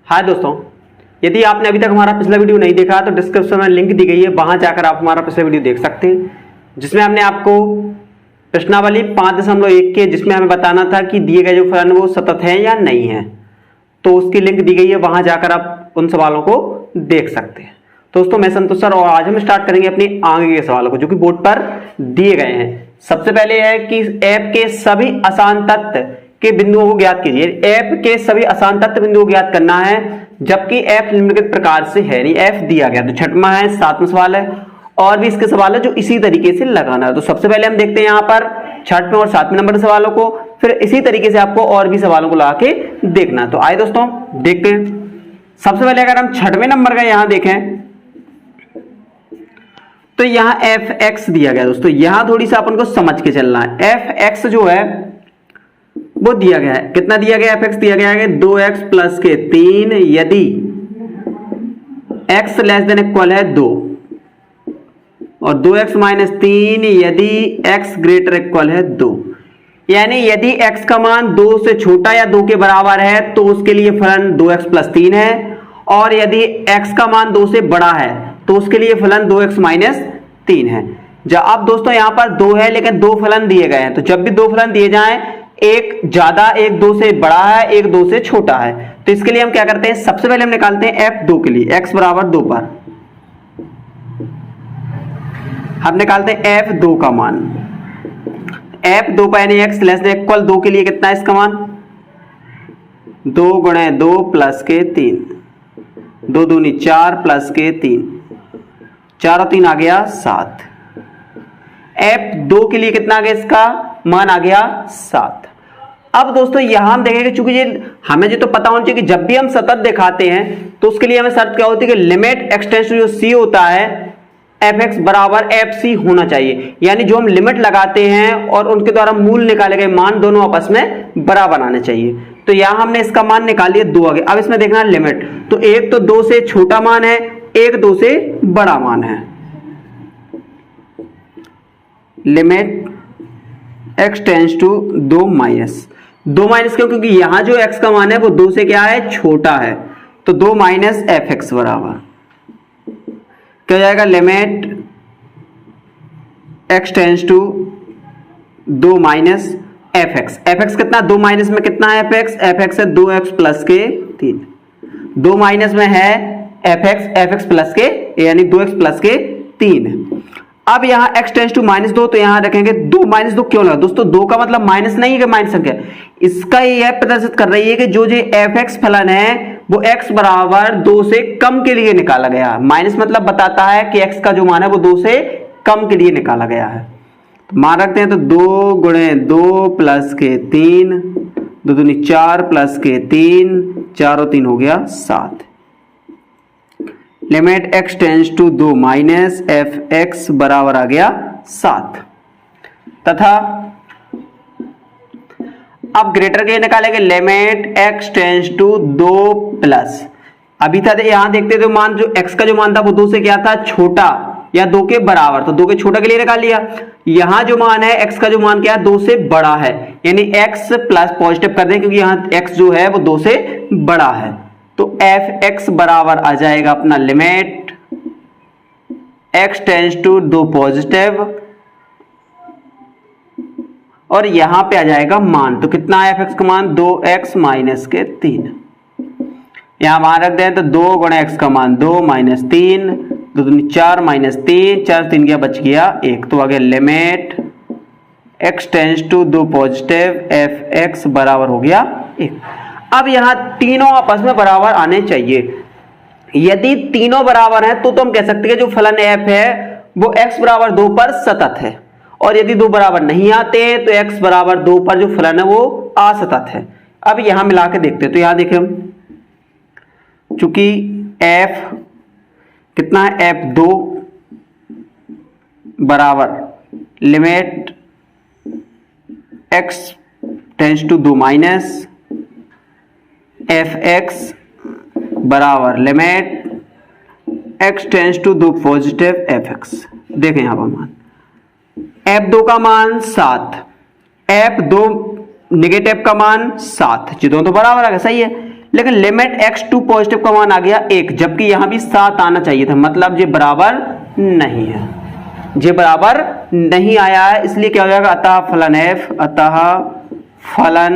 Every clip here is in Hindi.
हाय दोस्तों, यदि आपने अभी तक हमारा पिछला वीडियो नहीं देखा तो डिस्क्रिप्शन में लिंक दी गई है, वहां जाकर आप हमारा पिछला वीडियो देख सकते हैं, जिसमें हमने आपको प्रश्नावली 5.1 के जिसमें हमें बताना था कि दिए गए जो फलन वो सतत है या नहीं है, तो उसकी लिंक दी गई है, वहां जाकर आप उन सवालों को देख सकते हैं। दोस्तों मैं संतोष सर और आज हम स्टार्ट करेंगे अपने आगे के सवालों को जो कि बोर्ड पर दिए गए हैं। सबसे पहले है कि एफ के सभी आसान तत्व के बिंदुओं को ज्ञात कीजिए। एफ के सभी आसान तत्व बिंदुओं को ज्ञात करना है, जबकि एफ निम्नलिखित प्रकार से है, नहीं एफ दिया गया। तो छठवां है, सातवां सवाल है और भी इसके सवाल है जो इसी तरीके से लगाना है। तो सबसे पहले हम देखते हैं यहाँ पर छठवें और सातवें नंबर के सवालों को, फिर इसी तरीके से आपको और भी सवालों को लगा के देखना। तो आइए दोस्तों देखते हैं। सबसे पहले अगर हम छठवें नंबर का यहां देखें तो यहां एफ एक्स दिया गया। दोस्तों यहां थोड़ी सा अपन को समझ के चलना है। एफ एक्स जो है वो दिया गया है, कितना दिया गया? एफ एक्स दिया गया है 2x प्लस के 3 यदि x लेस देन इक्वल है 2 और 2x माइनस 3 यदि x ग्रेटर इक्वल है 2। यानी यदि x का मान 2 से छोटा या 2 के बराबर है तो उसके लिए फलन 2x प्लस 3 है, और यदि x का मान 2 से बड़ा है तो उसके लिए फलन 2x माइनस 3 है। जब अब दोस्तों यहां पर 2 है लेकिन 2 फलन दिए गए हैं, तो जब भी 2 फलन दिए जाएं, एक ज्यादा एक 2 से बड़ा है, एक 2 से छोटा है, तो इसके लिए हम क्या करते हैं, सबसे पहले हम निकालते हैं f2 के लिए। x बराबर 2 पर हम निकालते हैं f2 का मान। f2 पर यानी x लेस देन इक्वल 2 के लिए कितना है इसका मान? 2 गुणे 2 प्लस के 3, 2 दूनी 4 प्लस के 3, 4 और 3 आ गया 7। f2 के लिए कितना आ गया? इसका मान आ गया 7। अब दोस्तों यहां हम देखेंगे, चूंकि ये हमें जो तो पता होना चाहिए कि जब भी हम सतत दिखाते हैं तो उसके लिए हमें शर्त क्या होती है कि लिमिट एक्स टेंड्स टू जो सी होता है एफ एक्स बराबर एफ सी होना चाहिए। यानी जो हम लिमिट लगाते हैं और उनके द्वारा मूल निकाले गए मान दोनों आपस में बराबर आने चाहिए। तो यहां हमने इसका मान निकाल लिया 2 आगे। अब इसमें देखना लिमिट, तो एक तो 2 से छोटा मान है, एक 2 से बड़ा मान है। Limit x tends to 2 minus क्यों? क्योंकि यहां जो x का मान है वो 2 से क्या है? छोटा है। तो 2 माइनस एफ एक्स बराबर क्या हो जाएगा? Limit x tends to 2 minus F X. F X कितना? 2 माइनस में कितना है? एफ एक्स है 2x प्लस के 3। 2 माइनस में है एफ एक्स प्लस के यानी 2x प्लस के 3। अब यहां x टेंड्स टू -2, तो यहां रखेंगे 2 -2 क्यों लगा? दोस्तों 2 का मतलब माइनस नहीं है कि माइनस संख्या, इसका यह प्रदर्शित कर रही है कि जो एफ एक्स फलन है वो x बराबर 2 से कम के लिए निकाला गया। माइनस मतलब बताता है कि x का जो मान है वो 2 से कम के लिए निकाला गया है। तो मान रखते हैं, तो 2 गुणे 2 प्लस के 3, 2 दूनी 4 प्लस के 3, 4 और 3 हो गया 7। Limit x tends to 2 minus F x बराबर आ गया 7। तथा अब ग्रेटर के निकालेंगे, limit x tends to 2 plus. अभी था यहां देखते थे मान, जो x का जो मान था वो 2 से क्या था? छोटा या 2 के बराबर, तो 2 के छोटा के लिए निकाल लिया। यहां जो मान है x का जो मान क्या है? 2 से बड़ा है, यानी x प्लस पॉजिटिव कर दें क्योंकि यहां x जो है वो 2 से बड़ा है। तो एफ एक्स बराबर आ जाएगा अपना limit x tends to 2 positive और यहां पे आ जाएगा मान। तो कितना है एफ एक्स का मान? 2x माइनस के 3। यहां मान रख दें तो 2 गुणे x का मान 2 माइनस 3, 2 दूनी 4 माइनस 3, 4 3 क्या बच गया 1। तो आ गया limit x tends to 2 positive F x बराबर हो गया 1। अब यहां तीनों आपस में बराबर आने चाहिए। यदि तीनों बराबर हैं तो हम कह सकते हैं जो फलन f है वो x बराबर 2 पर सतत है, और यदि 2 बराबर नहीं आते तो x बराबर 2 पर जो फलन है वो असतत है। अब यहां मिला के देखते हैं, तो यहां देखें हम, चूंकि f कितना है? f2 बराबर limit x tends to 2 minus F x बराबर limit x tends to 2 positive F x. देखें यहां पर मान f2 का मान 7, f2 नेगेटिव का मान 7, दोनों तो बराबर आ गया, सही है। लेकिन लिमिट x2 पॉजिटिव का मान आ गया 1, जबकि यहां भी 7 आना चाहिए था, मतलब ये बराबर नहीं है, ये बराबर नहीं आया है, इसलिए क्या हो जाएगा, अतः फलन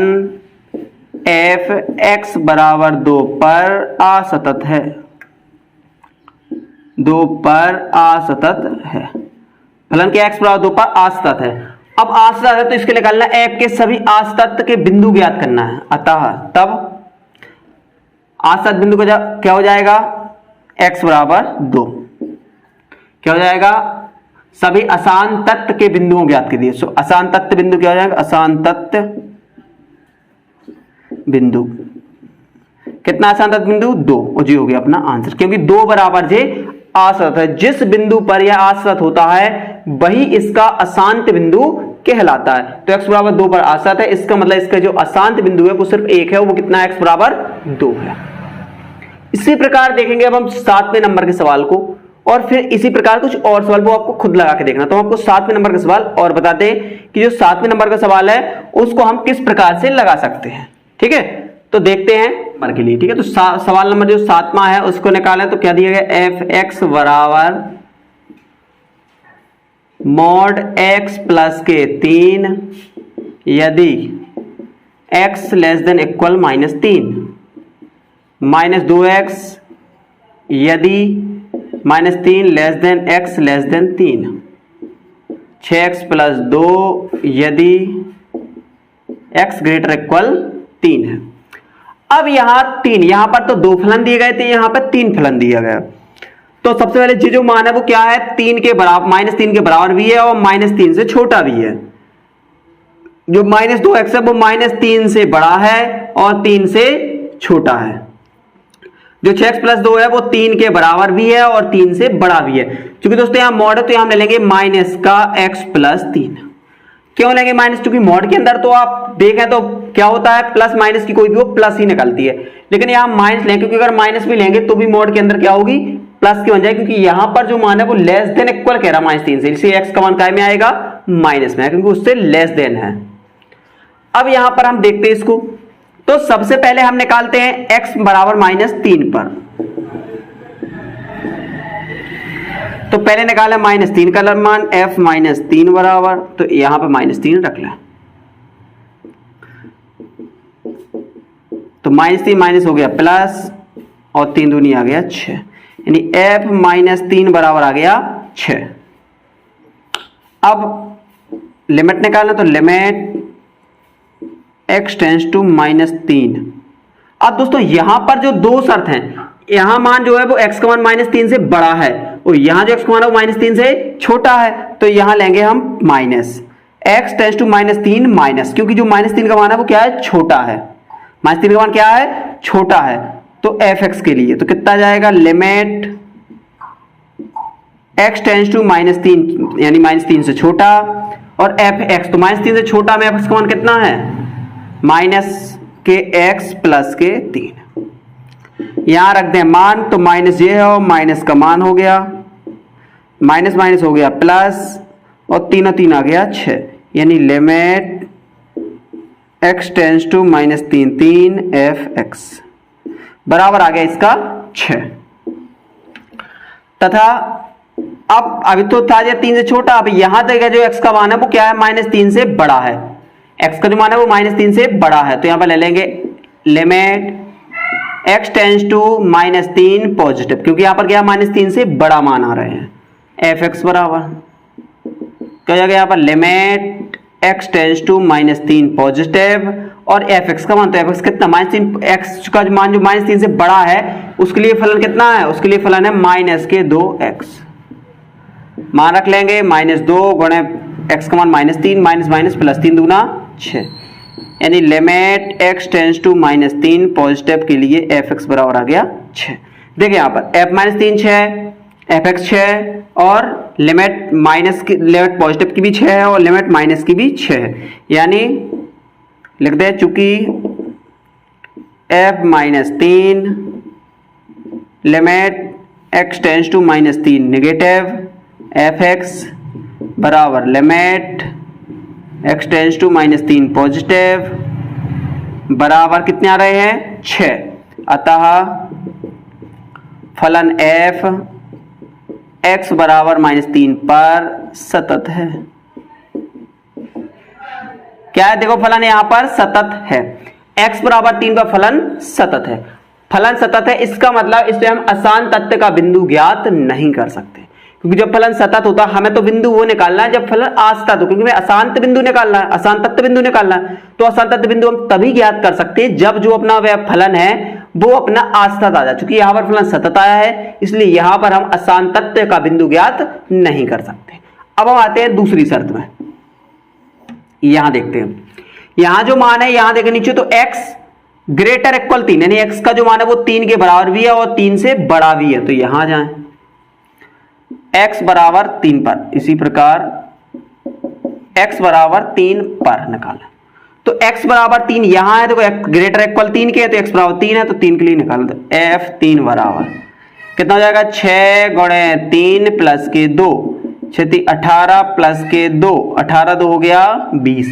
f x बराबर 2 पर असतत है, 2 पर असतत है। फलन के x बराबर 2 पर असतत है। अब असतत है तो इसके निकालना f के सभी असतत के बिंदु ज्ञात करना है, अतः तब असतत बिंदु का क्या हो जाएगा, x बराबर 2, क्या हो जाएगा, सभी अशांत तत्व के बिंदुओं ज्ञात कीजिए। सो अशांत तत्व बिंदु क्या हो जाएगा, अशांत तत्व बिंदु, कितना अशांत तत्व बिंदु, 2, और जी हो गया अपना आंसर, क्योंकि 2 बराबर जे असतत है, जिस बिंदु पर यह असतत होता है वही इसका अशांत बिंदु कहलाता है। तो x बराबर 2 पर असतत है, इसका मतलब इसका जो अशांत बिंदु है वो सिर्फ 1 है, वो कितना है, x बराबर 2 है। इसी प्रकार देखेंगे अब हम 7वें नंबर के सवाल को, और फिर इसी प्रकार कुछ और सवाल वो आपको खुद लगा के देखना। तो हम आपको 7वें नंबर का सवाल और बताते हैं कि जो 7वें नंबर का सवाल है उसको हम किस प्रकार से लगा सकते हैं, ठीक है। तो देखते हैं नंबर के लिए, ठीक है। तो सवाल नंबर जो 7वां है उसको निकालें तो क्या दिया गया, एफ एक्स बराबर मॉड x प्लस के 3 यदि x less than equal -3, -2x यदि -3 less than x less than 3, 6x plus 2 यदि x ग्रेटर इक्वल 3 है। अब यहां 3, यहां पर तो 2 फलन दिए गए थे, यहां पर 3 फलन दिया गया। तो सबसे पहले जो मान है वो क्या है, 3 के बराबर, -3 के बराबर भी है और -3 से छोटा भी है। जो -2x है वो -3 से बड़ा है और 3 से छोटा है। जो 6x प्लस 2 है वो 3 के बराबर भी है और 3 से बड़ा भी है। क्योंकि दोस्तों यहां मॉड है तो यहां हम ले लेंगे माइनस का x प्लस 3। क्यों लेंगे माइनस, क्योंकि मॉड के अंदर तो आप देखें तो क्या होता है, प्लस माइनस की कोई भी वो प्लस ही निकलती है, लेकिन यहां माइनस लेंगे क्योंकि अगर माइनस भी लेंगे तो भी मॉड के अंदर क्या होगी, प्लस की बन जाएगी, क्योंकि यहां पर जो मान है वो लेस देन इक्वल कह रहा है -3 से, इसलिए x का मान काय में आएगा, माइनस में, क्योंकि उससे लेस देन है। अब यहां पर हम देखते हैं इसको, तो सबसे पहले हम निकालते हैं x बराबर -3 पर। तो पहले निकाले -3 का मान, f -3 बराबर, तो यहां पर -3 रख लें, तो -3 माइनस हो गया प्लस और 3 दूनी आ गया 6, यानी f -3 बराबर आ गया 6। अब लिमिट निकालना, तो लिमिट x टेंड्स टू -3। अब दोस्तों यहां पर जो दो शर्त हैं, यहां मान जो है वो x का मान -3 से बड़ा है और यहां जो x का मान है वो -3 से छोटा है, तो यहां लेंगे हम minus, x tends to -3 minus, क्योंकि जो -3 का मान है वो क्या है, छोटा है, -3 का मान क्या है, छोटा है। तो fx के लिए तो कितना जाएगा, लिमिट x टेंड्स टू -3 यानी -3 से छोटा, और fx तो -3 से छोटा में fx का मान कितना है, माइनस के x प्लस के 3। यहां रख दें मान, तो माइनस ये है और माइनस का मान हो गया, माइनस माइनस हो गया प्लस और 3 और 3 आ गया 6, यानी limit x tends to -3 fx बराबर आ गया इसका 6। तथा अब अभी तो था ये 3 से छोटा, अब यहां तक जो x का मान है वो क्या है, -3 से बड़ा है, x का जो मान है वो -3 से बड़ा है, तो यहां पर ले लेंगे limit x tends to -3 positive, क्योंकि यहां पर क्या -3 से बड़ा मान आ रहे हैं, fx बराबर क्या हो जाएगा, यहां पर limit x tends to -3 positive और fx का मान, तो fx कितना, -3, x का मान जो -3 से बड़ा है उसके लिए फलन कितना है, उसके लिए फलन है -2x, मान रख लेंगे -2 गुणे x का मान -3, माइनस माइनस प्लस 3 दूना 6, यानी limit x tends to -3 positive के लिए fx बराबर आ गया 6। देखिए यहां पर f -3 6, fx 6 और लिमिट माइनस की, लिमिट पॉजिटिव की भी 6 है और लिमिट माइनस की भी 6 है, यानी लिख दे चूंकि f -3 limit x tends to -3 negative, fx बराबर limit x tends to -3 positive बराबर कितने आ रहे हैं, 6। अतः फलन f x बराबर -3 पर सतत है। क्या है, देखो फलन यहां पर सतत है, x बराबर 3 पर फलन सतत है। फलन सतत है इसका मतलब इसमें हम अशांत तत्व का बिंदु ज्ञात नहीं कर सकते, क्योंकि जब फलन सतत होता है हमें तो बिंदु वो निकालना है जब फलन आसतत हो, क्योंकि हमें अशांत बिंदु निकालना है, अशांत तत्व बिंदु निकालना है। तो अशांत तत्व बिंदु हम तभी ज्ञात कर सकते हैं जब जो अपना वह फलन है वो अपना आसतत आ जाए। चूंकि यहां पर फलन सतत आया है इसलिए यहां पर हम अशांत तत्व का बिंदु ज्ञात नहीं कर सकते। अब हम आते हैं दूसरी शर्त में, यहां देखते हैं, यहां जो मान है यहां देखें नीचे तो x ग्रेटर इक्वल 3, यानी x का जो मान है वो 3 के बराबर भी है और 3 से बड़ा भी है। तो यहां जाएं x बराबर 3 पर, इसी प्रकार x बराबर 3 पर निकालें। तो x बराबर 3 यहां है, देखो x ग्रेटर इक्वल 3 के है तो x बराबर 3 है, तो 3 के लिए निकाल दो। f 3 बराबर कितना हो जाएगा, 6 गुणे 3 प्लस के 2, 6 18 प्लस के 2, 18 2 हो गया 20।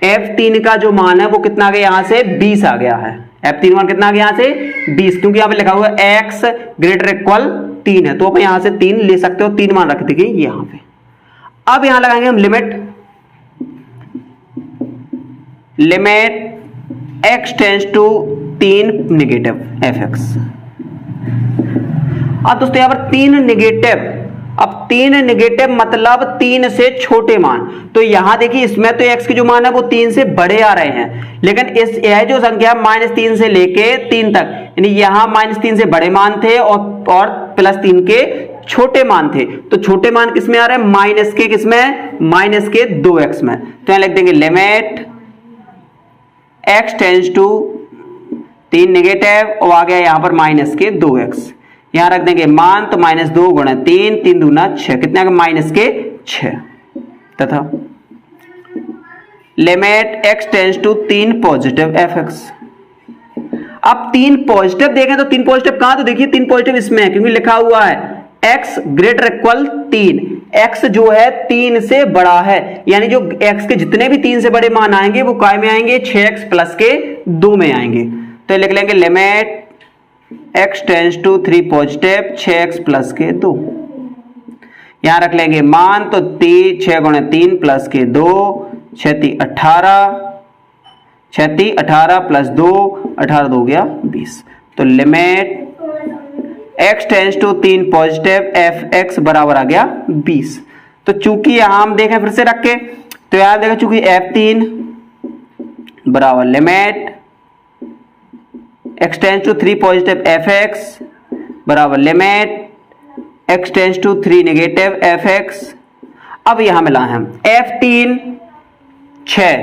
f3 का जो मान है वो कितना आ गया, यहां से 20 आ गया है। f3 मान कितना आ गया यहां से 20, क्योंकि यहां पे लिखा हुआ है x ग्रेटर इक्वल 3 है, तो आप यहां से 3 ले सकते हो, 3 मान रख देंगे यहां पे। अब यहां लगाएंगे हम limit x tends to 3 negative fx। अब दोस्तों यहां पर 3 नेगेटिव, अब 3 नेगेटिव मतलब 3 से छोटे मान, तो यहां देखिए इसमें तो x के जो मान है वो 3 से बड़े आ रहे हैं, लेकिन इस यह जो संख्या -3 से लेके 3 तक, यानी यहां -3 से बड़े मान थे और +3 के छोटे मान थे। तो छोटे मान किस में आ रहे हैं, माइनस के, किसमें, माइनस के 2x में। तो यहां लिख देंगे limit x tends to 3 negative और आ गया यहां पर माइनस के 2x, यहां रख देंगे मान, तो -2 गुणा 3, 3 दूना 6, कितना का माइनस के 6, तथा limit x tends to 3 positive fx। अब 3 पॉजिटिव देखें तो 3 पॉजिटिव कहां, तो देखिए 3 पॉजिटिव इसमें है, क्योंकि लिखा हुआ है x ग्रेटर इक्वल 3, x जो है 3 से बड़ा है, यानी जो x के जितने भी 3 से बड़े मान आएंगे वो काय में आएंगे, 6x प्लस के 2 में आएंगे। तो लिख लेंगे limit x tends to 3 positive 6x plus के 2, यहां रख लेंगे मान, तो 6 गुणे 3 प्लस के 2, 6 18, 6 18 प्लस 2, 18 2 हो गया 20। तो limit x tends to 3 positive fx बराबर आ गया 20। तो चूंकि यहां हम देखें फिर से रख के, तो यहां देखें चूंकि f3 बराबर limit x tends to 3 positive fx बराबर limit x tends to 3 negative fx। अब यहां मिला है f3 6,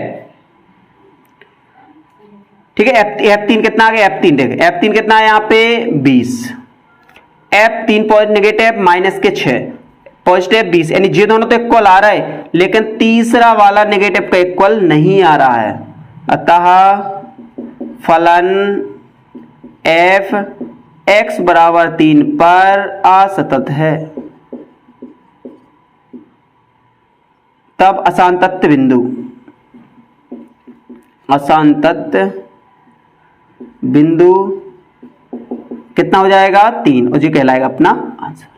ठीक है, f3 कितना आ गया, f3 देखें f3 कितना है यहां पे 20, f3 पॉजिटिव नेगेटिव माइनस के 6 पॉजिटिव 20, यानी ये दोनों तो इक्वल आ रहा है, लेकिन तीसरा वाला नेगेटिव का इक्वल नहीं आ रहा है। अतः फलन f x बराबर 3 पर असतत है। तब अशांतत्व बिंदु, अशांतत्व बिंदु कितना हो जाएगा 3, और ये कहलाएगा अपना आंसर।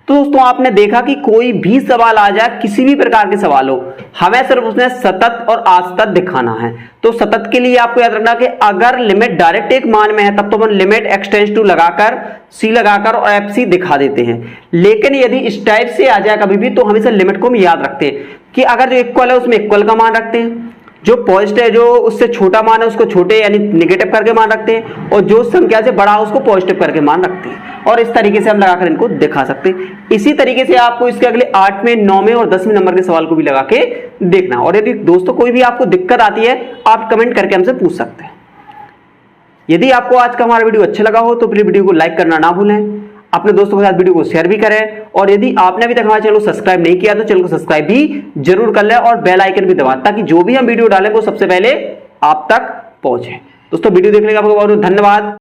तो दोस्तों आपने देखा कि कोई भी सवाल आ जाए, किसी भी प्रकार के सवाल हो, हमें सिर्फ उसने सतत और असतत दिखाना है। तो सतत के लिए आपको याद रखना कि अगर लिमिट डायरेक्ट एक मान में है तब तो हम लिमिट x टेंड्स टू लगाकर c लगाकर और fc दिखा देते हैं, लेकिन यदि इस टाइप से आ जाए कभी भी तो हमेशा लिमिट को हम याद रखते हैं कि अगर जो इक्वल है उसमें इक्वल का मान रखते हैं, जो पॉजिटिव है जो उससे छोटा मान है उसको छोटे यानी नेगेटिव करके मान रखते हैं, और जो संख्या से बड़ा उसको पॉजिटिव करके मान रखते हैं, और इस तरीके से हम लगाकर इनको दिखा सकते हैं। इसी तरीके से आपको इसके अगले 8वें 9वें और 10वें नंबर के सवाल को भी लगा के देखना। और यदि दोस्तों कोई भी आपको दिक्कत आती है आप कमेंट करके हमसे पूछ सकते हैं। यदि आपको आज का हमारा वीडियो अच्छा लगा हो तो प्लीज वीडियो को लाइक करना ना भूलें, अपने दोस्तों के साथ वीडियो को शेयर भी करें, और यदि आपने अभी तक हमारे चैनल को सब्सक्राइब नहीं किया तो चैनल को सब्सक्राइब भी जरूर कर लें और बेल आइकन भी दबाएं ताकि जो भी हम वीडियो डालें वो सबसे पहले आप तक पहुंचे। दोस्तों वीडियो देखने का आपको बहुत धन्यवाद।